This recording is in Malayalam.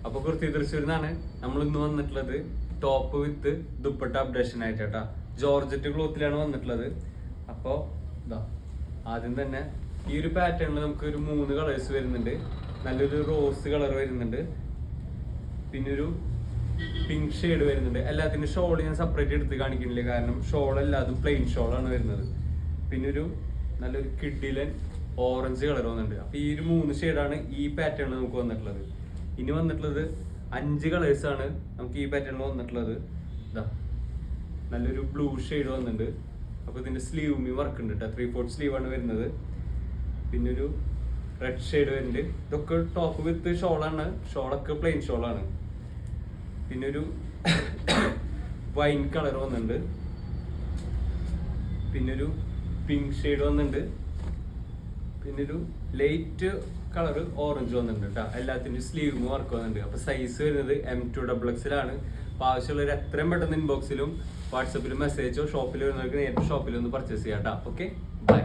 അപ്പൊ കുർത്തി തൃശ്ശൂരിൽ നിന്നാണ് നമ്മൾ ഇന്ന് വന്നിട്ടുള്ളത്. ടോപ്പ് വിത്ത് ദുപ്പട്ട അപ്ഡേഷൻ ആയിട്ട് കേട്ടാ. ജോർജറ്റ് ക്ലോത്തിലാണ് വന്നിട്ടുള്ളത്. അപ്പൊ ഇതാ ആദ്യം തന്നെ ഈ ഒരു പാറ്റേണിൽ നമുക്ക് ഒരു 3 കളേഴ്സ് വരുന്നുണ്ട്. നല്ലൊരു റോസ് കളർ വരുന്നുണ്ട്, പിന്നെ ഒരു പിങ്ക് ഷെയ്ഡ് വരുന്നുണ്ട്. എല്ലാത്തിനും ഷോൾ ഞാൻ സെപ്പറേറ്റ് എടുത്ത് കാണിക്കുന്നില്ല, കാരണം ഷോൾ എല്ലാതും പ്ലെയിൻ ഷോളാണ് വരുന്നത്. പിന്നെ ഒരു നല്ലൊരു കിഡിലൻ ഓറഞ്ച് കളർ വന്നിട്ടുണ്ട്. അപ്പൊ ഈ ഒരു 3 ഷെയ്ഡാണ് ഈ പാറ്റേണിൽ നമുക്ക് വന്നിട്ടുള്ളത്. ഇനി വന്നിട്ടുള്ളത് 5 കളേഴ്സ് ആണ് നമുക്ക് ഈ പാറ്റേണിൽ വന്നിട്ടുള്ളത്. ഇതാ നല്ലൊരു ബ്ലൂ ഷെയ്ഡ് വന്നിട്ടുണ്ട്. അപ്പൊ ഇതിന്റെ സ്ലീവ് വർക്ക് ഉണ്ട് കേട്ടോ. 3/4 സ്ലീവ് ആണ് വരുന്നത്. പിന്നെ ഒരു റെഡ് ഷെയ്ഡ് വരുന്നുണ്ട്. ഇതൊക്കെ ടോപ്പ് വിത്ത് ഷോളാണ്, ഷോളൊക്കെ പ്ലെയിൻ ഷോളാണ്. പിന്നെ ഒരു വൈൻ കളർ വന്നിട്ടുണ്ട്. പിന്നെ ഒരു പിങ്ക് ഷെയ്ഡ് വന്നിട്ടുണ്ട്. പിന്നെ ഒരു ലൈറ്റ് കളർ ഓറഞ്ച് വന്നിട്ടുണ്ട് കേട്ടോ. എല്ലാത്തിൻ്റെ സ്ലീവും വർക്ക് വന്നിട്ടുണ്ട്. അപ്പൊ സൈസ് വരുന്നത് M2XX. അപ്പൊ ആവശ്യമുള്ളവർ എത്രയും പെട്ടെന്ന് ഇൻബോക്സിലും വാട്സപ്പിലും മെസ്സേജോ ഷോപ്പിൽ വരുന്നവർക്ക് നേരിട്ട് ഷോപ്പിൽ ഒന്ന് പർച്ചേസ് ചെയ്യാം കേട്ടോ. Okay, by.